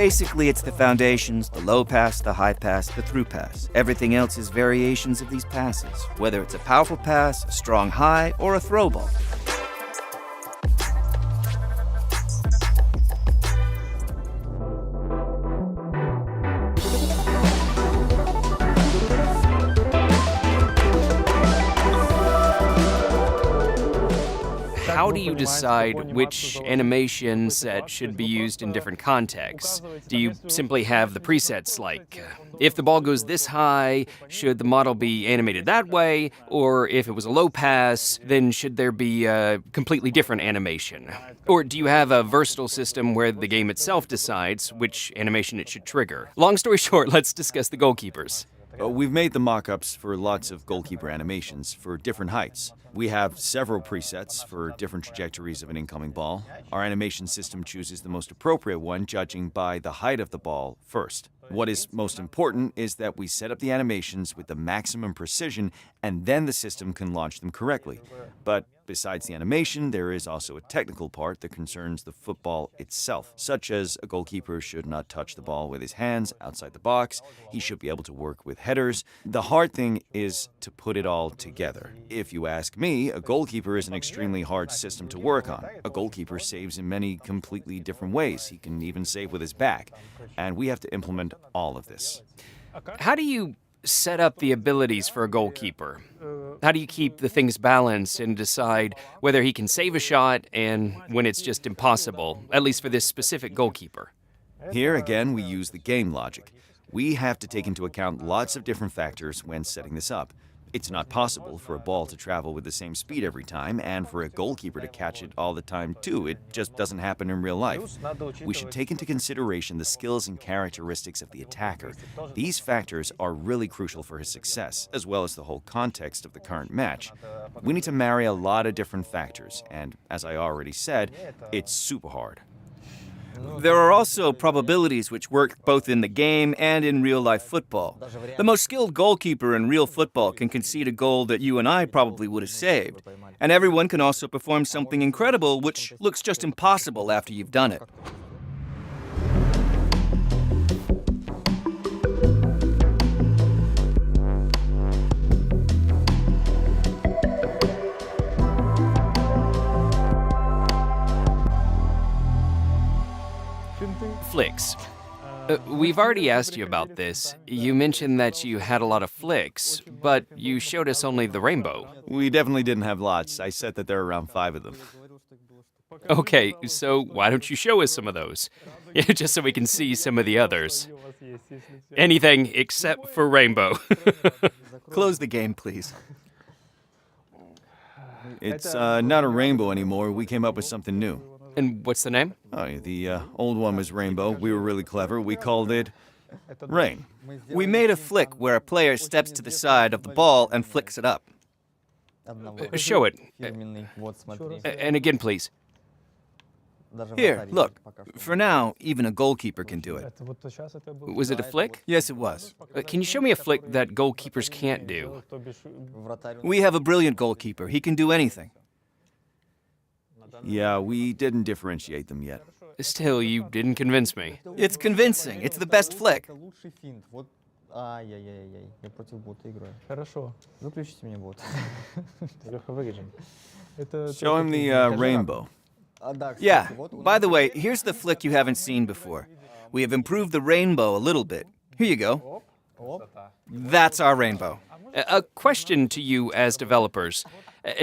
Basically, it's the foundations, the low pass, the high pass, the through pass. Everything else is variations of these passes, whether it's a powerful pass, a strong high, or a throw ball. How do you decide which animation set should be used in different contexts? Do you simply have the presets like, if the ball goes this high, should the model be animated that way? Or if it was a low pass, then should there be a completely different animation? Or do you have a versatile system where the game itself decides which animation it should trigger? Long story short, let's discuss the goalkeepers. We've made the mock-ups for lots of goalkeeper animations for different heights. We have several presets for different trajectories of an incoming ball. Our animation system chooses the most appropriate one, judging by the height of the ball first. What is most important is that we set up the animations with the maximum precision, and then the system can launch them correctly. But besides the animation, there is also a technical part that concerns the football itself, such as a goalkeeper should not touch the ball with his hands outside the box. He should be able to work with headers. The hard thing is to put it all together. If you ask me, a goalkeeper is an extremely hard system to work on. A goalkeeper saves in many completely different ways. He can even save with his back. And we have to implement all of this. How do you set up the abilities for a goalkeeper? How do you keep the things balanced and decide whether he can save a shot and when it's just impossible, at least for this specific goalkeeper? Here again, we use the game logic. We have to take into account lots of different factors when setting this up. It's not possible for a ball to travel with the same speed every time, and for a goalkeeper to catch it all the time too. It just doesn't happen in real life. We should take into consideration the skills and characteristics of the attacker. These factors are really crucial for his success, as well as the whole context of the current match. We need to marry a lot of different factors, and as I already said, it's super hard. There are also probabilities which work both in the game and in real-life football. The most skilled goalkeeper in real football can concede a goal that you and I probably would have saved. And everyone can also perform something incredible which looks just impossible after you've done it. Flicks. We've already asked you about this. You mentioned that you had a lot of flicks, but you showed us only the rainbow. We definitely didn't have lots. I said that there are around 5 of them. Okay, so why don't you show us some of those? Just so we can see some of the others. Anything except for rainbow. Close the game, please. It's not a rainbow anymore. We came up with something new. And what's the name? Oh, the old one was rainbow. We were really clever. We called it rain. We made a flick where a player steps to the side of the ball and flicks it up. Show it. And again, please. Here, look. For now, even a goalkeeper can do it. Was it a flick? Yes, it was. Can you show me a flick that goalkeepers can't do? We have a brilliant goalkeeper. He can do anything. Yeah, we didn't differentiate them yet. Still, you didn't convince me. It's convincing. It's the best flick. Show him the rainbow. Yeah. By the way, here's the flick you haven't seen before. We have improved the rainbow a little bit. Here you go. That's our rainbow. A question to you as developers.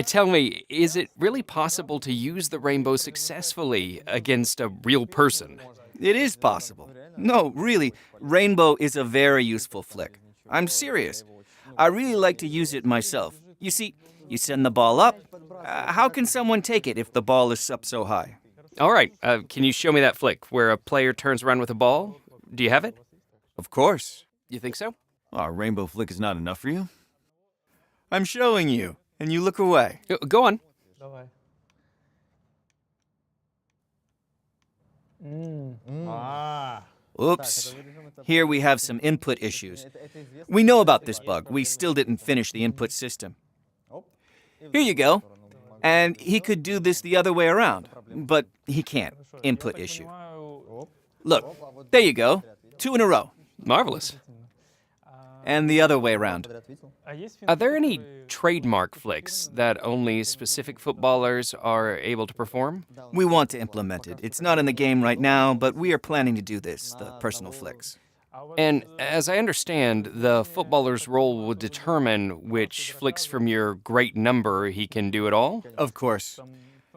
Tell me, is it really possible to use the rainbow successfully against a real person? It is possible. No, really, rainbow is a very useful flick. I'm serious. I really like to use it myself. You see, you send the ball up. How can someone take it if the ball is up so high? All right, can you show me that flick where a player turns around with a ball? Do you have it? Of course. You think so? Oh, rainbow flick is not enough for you? I'm showing you, and you look away. Go on. Oops. Here we have some input issues. We know about this bug. We still didn't finish the input system. Here you go. And he could do this the other way around, but he can't. Input issue. Look, there you go. 2 in a row. Marvelous. And the other way around. Are there any trademark flicks that only specific footballers are able to perform? We want to implement it. It's not in the game right now, but we are planning to do this, the personal flicks. And as I understand, the footballer's role will determine which flicks from your great number he can do at all? Of course.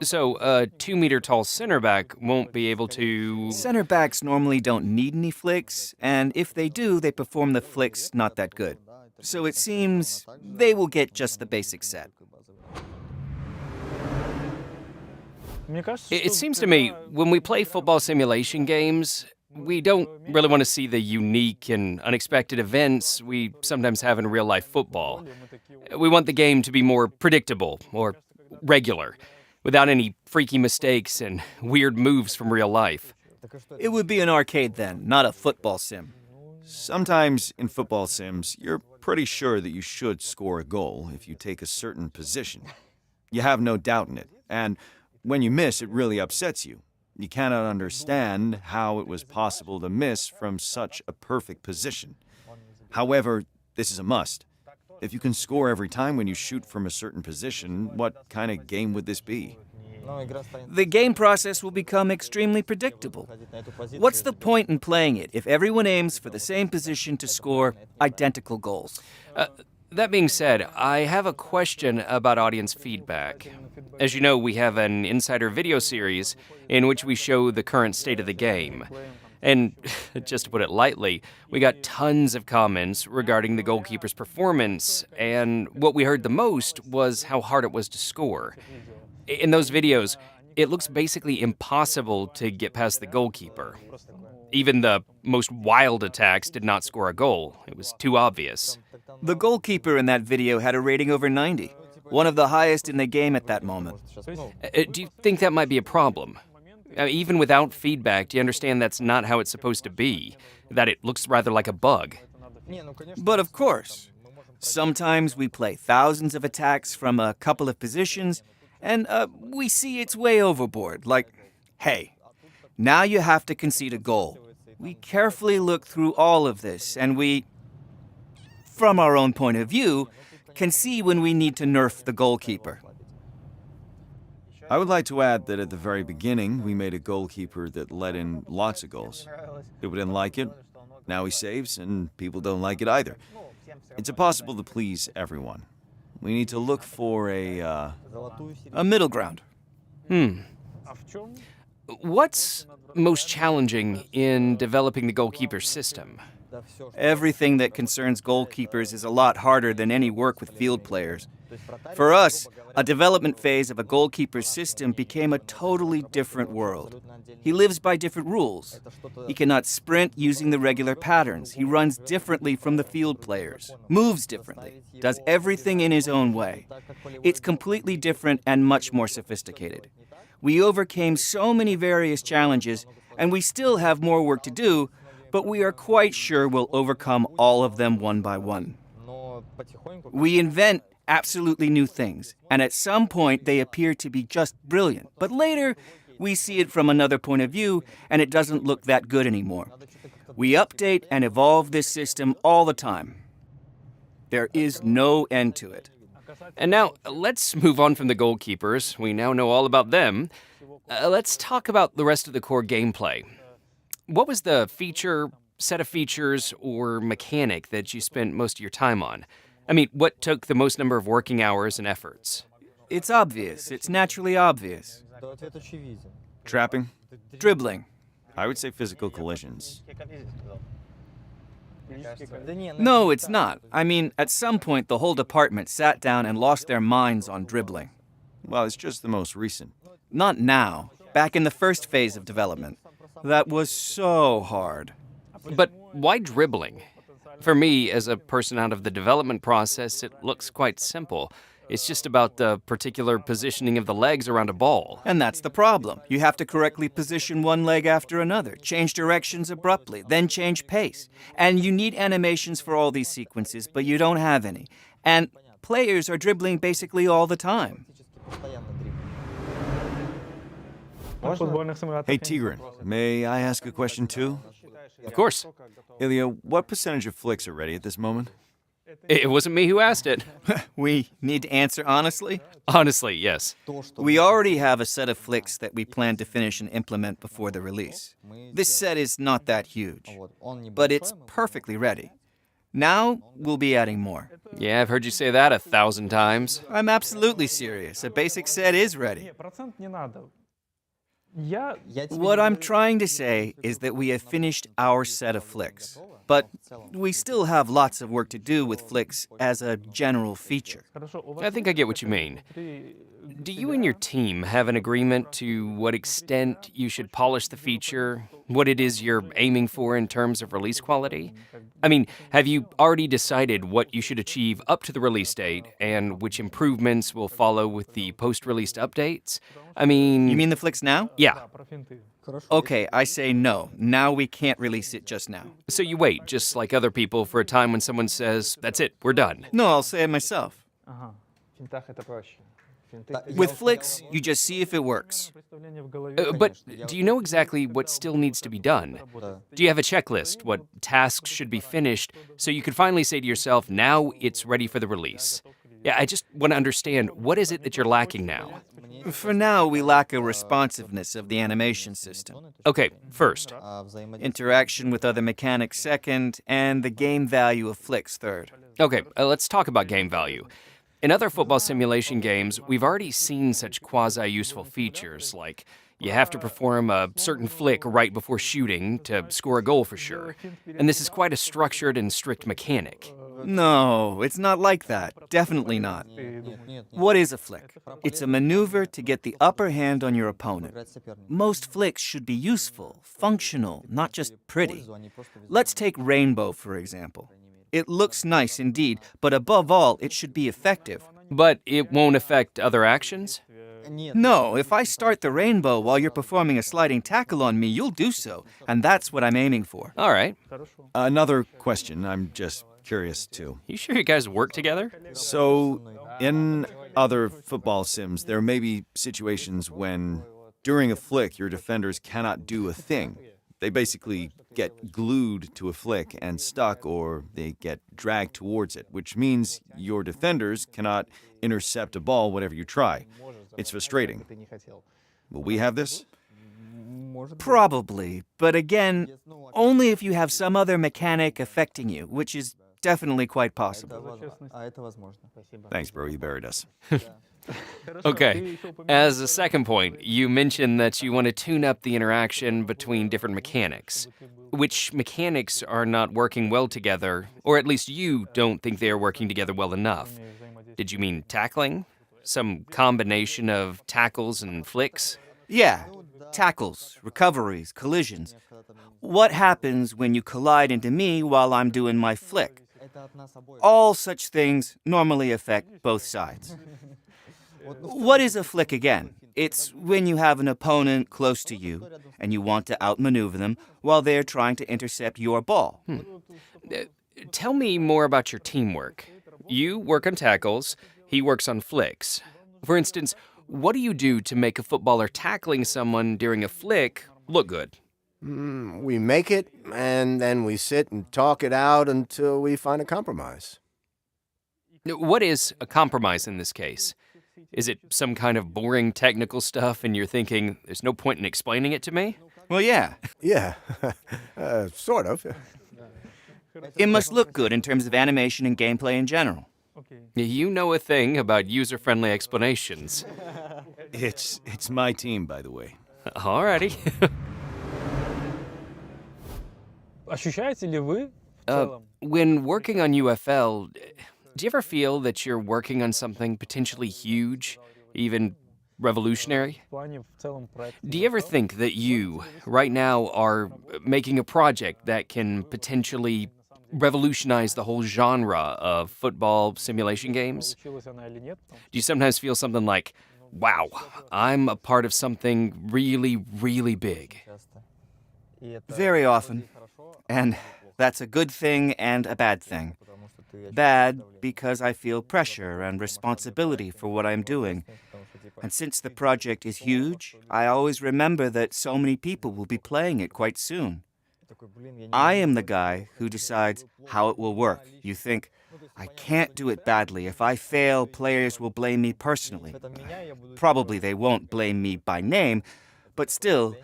So a 2-meter-tall center back won't be able to... Center backs normally don't need any flicks, and if they do, they perform the flicks not that good. So it seems they will get just the basic set. It seems to me, when we play football simulation games, we don't really want to see the unique and unexpected events we sometimes have in real-life football. We want the game to be more predictable or regular, without any freaky mistakes and weird moves from real life. It would be an arcade then, not a football sim. Sometimes in football sims, you're pretty sure that you should score a goal if you take a certain position. You have no doubt in it, and when you miss, it really upsets you. You cannot understand how it was possible to miss from such a perfect position. However, this is a must. If you can score every time when you shoot from a certain position, what kind of game would this be? The game process will become extremely predictable. What's the point in playing it if everyone aims for the same position to score identical goals? That being said, I have a question about audience feedback. As you know, we have an insider video series in which we show the current state of the game. And just to put it lightly, we got tons of comments regarding the goalkeeper's performance, and what we heard the most was how hard it was to score. In those videos, it looks basically impossible to get past the goalkeeper. Even the most wild attacks did not score a goal. It was too obvious. The goalkeeper in that video had a rating over 90, one of the highest in the game at that moment. Do you think that might be a problem? Even without feedback, do you understand that's not how it's supposed to be? That it looks rather like a bug? But of course, sometimes we play thousands of attacks from a couple of positions, and we see it's way overboard. Like, hey, now you have to concede a goal. We carefully look through all of this, and we, from our own point of view, can see when we need to nerf the goalkeeper. I would like to add that at the very beginning, we made a goalkeeper that let in lots of goals. People didn't like it. Now he saves, and people don't like it either. It's impossible to please everyone. We need to look for a middle ground. What's most challenging in developing the goalkeeper system? Everything that concerns goalkeepers is a lot harder than any work with field players. For us, a development phase of a goalkeeper's system became a totally different world. He lives by different rules. He cannot sprint using the regular patterns. He runs differently from the field players, moves differently, does everything in his own way. It's completely different and much more sophisticated. We overcame so many various challenges, and we still have more work to do, but we are quite sure we'll overcome all of them one by one. We invent absolutely new things, and at some point they appear to be just brilliant. But later, we see it from another point of view, and it doesn't look that good anymore. We update and evolve this system all the time. There is no end to it. And now, let's move on from the goalkeepers. We now know all about them. Let's talk about the rest of the core gameplay. What was the feature, set of features, or mechanic that you spent most of your time on? I mean, what took the most number of working hours and efforts? It's obvious. It's naturally obvious. trapping. Dribbling. I would say physical collisions. No, it's not. I mean, at some point, the whole department sat down and lost their minds on dribbling. Well, it's just the most recent. Not now. Back in the first phase of development. That was so hard. But why dribbling? For me, as a person out of the development process, it looks quite simple. It's just about the particular positioning of the legs around a ball. And that's the problem. You have to correctly position one leg after another, change directions abruptly, then change pace. And you need animations for all these sequences, but you don't have any. And players are dribbling basically all the time. Hey, Tigran, may I ask a question too? Of course. Ilya, what percentage of flicks are ready at this moment? It wasn't me who asked it. We need to answer honestly? Honestly, yes. We already have a set of flicks that we plan to finish and implement before the release. This set is not that huge, but it's perfectly ready. Now, we'll be adding more. Yeah, I've heard you say that 1,000 times. I'm absolutely serious. A basic set is ready. What I'm trying to say is that we have finished our set of flicks, but we still have lots of work to do with flicks as a general feature. I think I get what you mean. Do you and your team have an agreement to what extent you should polish the feature, what it is you're aiming for in terms of release quality? I mean, have you already decided what you should achieve up to the release date and which improvements will follow with the post-released updates? I mean... You mean the flicks now? Yeah. Okay, I say no. Now we can't release it just now. So you wait, just like other people, for a time when someone says, that's it, we're done. No, I'll say it myself. With flicks, you just see if it works. But do you know exactly what still needs to be done? Do you have a checklist, what tasks should be finished, so you can finally say to yourself, now it's ready for the release? Yeah, I just want to understand, what is it that you're lacking now? For now, we lack a responsiveness of the animation system. Okay, first. Interaction with other mechanics second, and the game value of flicks third. Okay, let's talk about game value. In other football simulation games, we've already seen such quasi-useful features, like you have to perform a certain flick right before shooting to score a goal for sure. And this is quite a structured and strict mechanic. No, it's not like that. Definitely not. What is a flick? It's a maneuver to get the upper hand on your opponent. Most flicks should be useful, functional, not just pretty. Let's take Rainbow, for example. It looks nice indeed, but above all, it should be effective. But it won't affect other actions? No, if I start the rainbow while you're performing a sliding tackle on me, you'll do so, and that's what I'm aiming for. All right. Another question, I'm just curious too. You sure you guys work together? So, in other football sims, there may be situations when, during a flick, your defenders cannot do a thing. They basically get glued to a flick and stuck, or they get dragged towards it, which means your defenders cannot intercept a ball whatever you try. It's frustrating. Will we have this? Probably, but again, only if you have some other mechanic affecting you, which is definitely quite possible. Thanks, bro, you buried us. Okay. As a second point, you mentioned that you want to tune up the interaction between different mechanics. Which mechanics are not working well together, or at least you don't think they are working together well enough? Did you mean tackling? Some combination of tackles and flicks? Yeah, tackles, recoveries, collisions. What happens when you collide into me while I'm doing my flick? All such things normally affect both sides. What is a flick again? It's when you have an opponent close to you and you want to outmaneuver them while they're trying to intercept your ball. Tell me more about your teamwork. You work on tackles, he works on flicks. For instance, what do you do to make a footballer tackling someone during a flick look good? We make it, and then we sit and talk it out until we find a compromise. What is a compromise in this case? Is it some kind of boring technical stuff and you're thinking, there's no point in explaining it to me? Well, yeah. Yeah, sort of. It must look good in terms of animation and gameplay in general. You know a thing about user-friendly explanations. It's my team, by the way. Alrighty. When working on UFL, do you ever feel that you're working on something potentially huge, even revolutionary? Do you ever think that you, right now, are making a project that can potentially revolutionize the whole genre of football simulation games? Do you sometimes feel something like, wow, I'm a part of something really, really big? Very often. And that's a good thing and a bad thing. Bad because I feel pressure and responsibility for what I'm doing. And since the project is huge, I always remember that so many people will be playing it quite soon. I am the guy who decides how it will work. You think, I can't do it badly. If I fail, players will blame me personally. Probably they won't blame me by name, but still,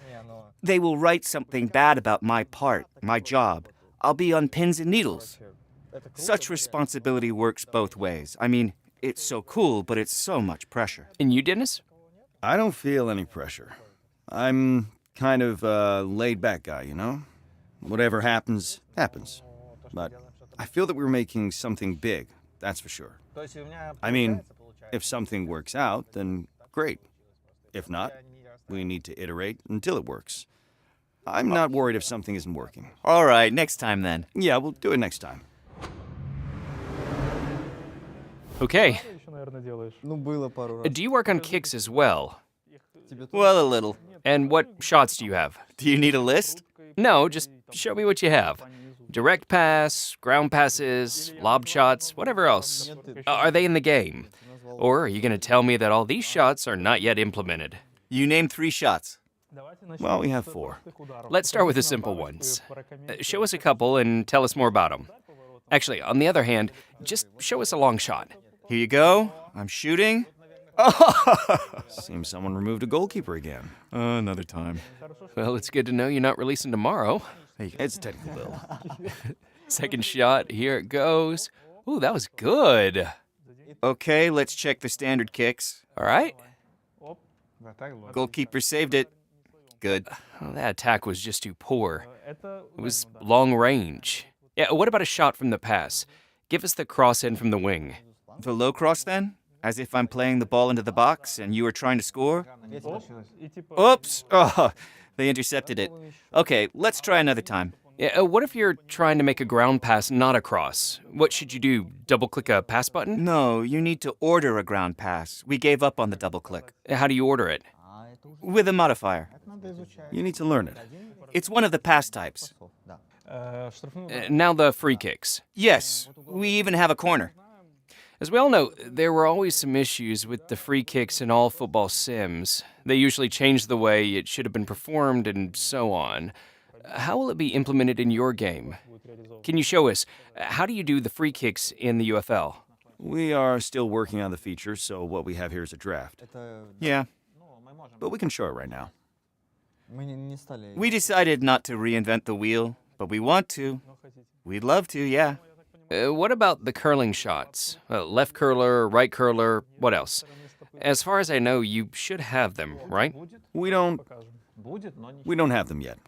they will write something bad about my part, my job. I'll be on pins and needles. Such responsibility works both ways. I mean, it's so cool, but it's so much pressure. And you, Dennis? I don't feel any pressure. I'm kind of a laid-back guy, you know? Whatever happens, happens. But I feel that we're making something big, that's for sure. I mean, if something works out, then great. If not, we need to iterate until it works. I'm not worried if something isn't working. All right, next time then. Yeah, we'll do it next time. Okay. Ну, было пару раз. Do you work on kicks as well? Well, a little. And what shots do you have? Do you need a list? No, just show me what you have. Direct pass, ground passes, lob shots, whatever else. Are they in the game? Or are you going to tell me that all these shots are not yet implemented? You name 3 shots. Well, we have 4. Let's start with the simple ones. Show us a couple and tell us more about them. Actually, on the other hand, just show us a long shot. Here you go. I'm shooting. Seems someone removed a goalkeeper again. Another time. Well, it's good to know you're not releasing tomorrow. It's a technical build. Second shot, here it goes. Ooh, that was good. Okay, let's check the standard kicks. All right. Goalkeeper saved it. Good. Well, that attack was just too poor. It was long range. Yeah, what about a shot from the pass? Give us the cross in from the wing. The low cross then? As if I'm playing the ball into the box and you are trying to score? Oops! Oh, they intercepted it. Okay, let's try another time. Yeah, what if you're trying to make a ground pass, not a cross? What should you do? Double-click a pass button? No, you need to order a ground pass. We gave up on the double click. How do you order it? With a modifier. You need to learn it. It's one of the pass types. Now the free kicks. Yes, we even have a corner. As we all know, there were always some issues with the free kicks in all football sims. They usually change the way it should have been performed and so on. How will it be implemented in your game? Can you show us? How do you do the free kicks in the UFL? We are still working on the features, so what we have here is a draft. Yeah. But we can show it right now. Мы не стали. We decided not to reinvent the wheel, but we want to. We'd love to, yeah. What about the curling shots? Left curler, right curler, what else? As far as I know, you should have them, right? We don't have them yet.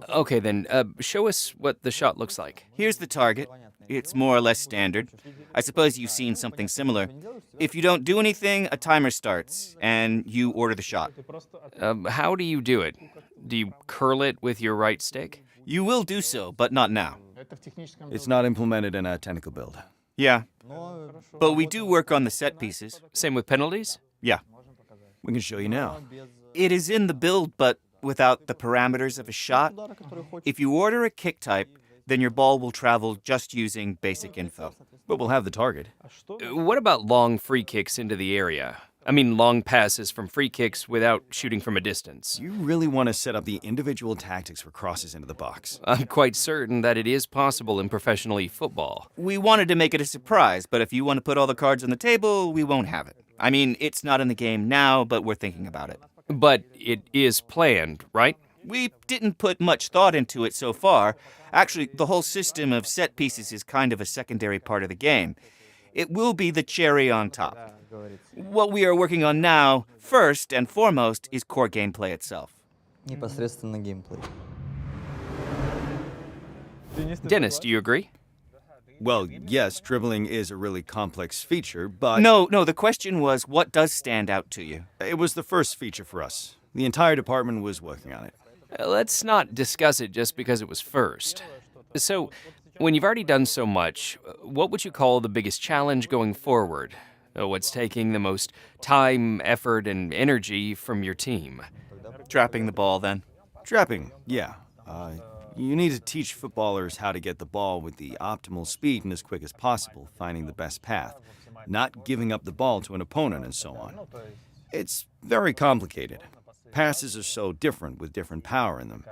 Okay, then, show us what the shot looks like. Here's the target. It's more or less standard. I suppose you've seen something similar. If you don't do anything, a timer starts, and you order the shot. How do you do it? Do you curl it with your right stick? You will do so, but not now. It's not implemented in a technical build. Yeah. But we do work on the set pieces. Same with penalties? Yeah. We can show you now. It is in the build, but without the parameters of a shot. If you order a kick type, then your ball will travel just using basic info. But we'll have the target. What about long free kicks into the area? I mean, long passes from free kicks without shooting from a distance. You really want to set up the individual tactics for crosses into the box. I'm quite certain that it is possible in professional football. We wanted to make it a surprise, but if you want to put all the cards on the table, we won't have it. I mean, it's not in the game now, but we're thinking about it. But it is planned, right? We didn't put much thought into it so far. Actually, the whole system of set pieces is kind of a secondary part of the game. It will be the cherry on top. What we are working on now, first and foremost, is core gameplay itself. Непосредственно геймплей. Dennis, do you agree? Well, yes, dribbling is a really complex feature, but... No, the question was, what does stand out to you? It was the first feature for us. The entire department was working on it. Let's not discuss it just because it was first. So, when you've already done so much, what would you call the biggest challenge going forward? What's taking the most time, effort, and energy from your team? Trapping the ball, then. Trapping, yeah. You need to teach footballers how to get the ball with the optimal speed and as quick as possible, finding the best path, not giving up the ball to an opponent and so on. It's very complicated. Passes are so different with different power in them.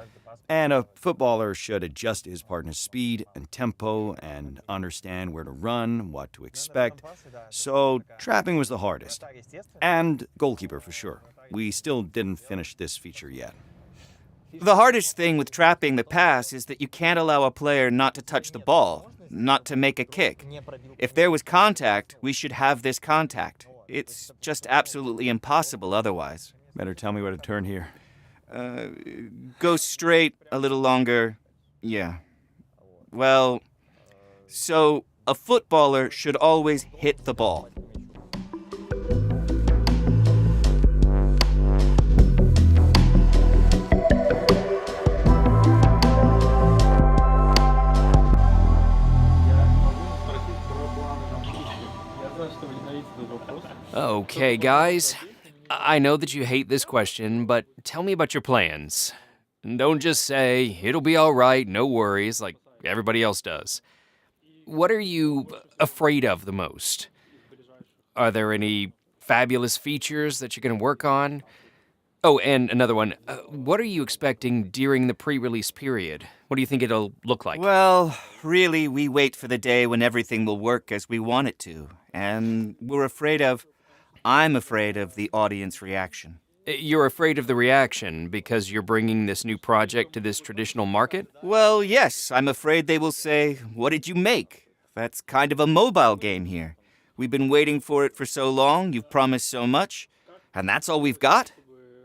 And a footballer should adjust to his partner's speed and tempo and understand where to run, what to expect. So trapping was the hardest. And goalkeeper for sure. We still didn't finish this feature yet. The hardest thing with trapping the pass is that you can't allow a player not to touch the ball, not to make a kick. If there was contact, we should have this contact. It's just absolutely impossible otherwise. Better tell me where to turn here. Go straight a little longer. Yeah. Well, so a footballer should always hit the ball. Okay, guys. I know that you hate this question, but tell me about your plans. And don't just say, it'll be all right, no worries, like everybody else does. What are you afraid of the most? Are there any fabulous features that you're going to work on? Oh, and another one. What are you expecting during the pre-release period? What do you think it'll look like? Well, really, we wait for the day when everything will work as we want it to. And I'm afraid of the audience reaction. You're afraid of the reaction because you're bringing this new project to this traditional market? Well, yes, I'm afraid they will say, "What did you make?" That's kind of a mobile game here. We've been waiting for it for so long, you've promised so much, and that's all we've got?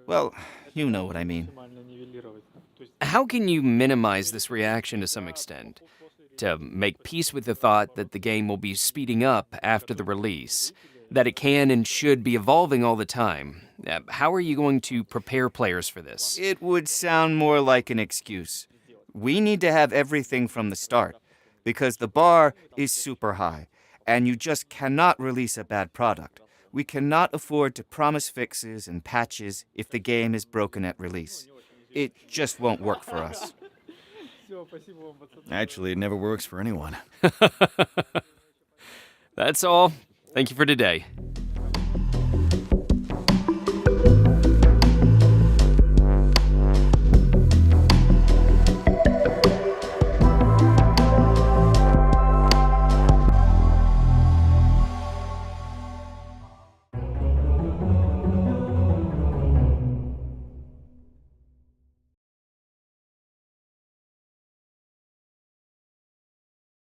Well, you know what I mean. How can you minimize this reaction to some extent? To make peace with the thought that the game will be speeding up after the release, that it can and should be evolving all the time. How are you going to prepare players for this? It would sound more like an excuse. We need to have everything from the start, because the bar is super high, and you just cannot release a bad product. We cannot afford to promise fixes and patches if the game is broken at release. It just won't work for us. Actually, it never works for anyone. That's all. Thank you for today.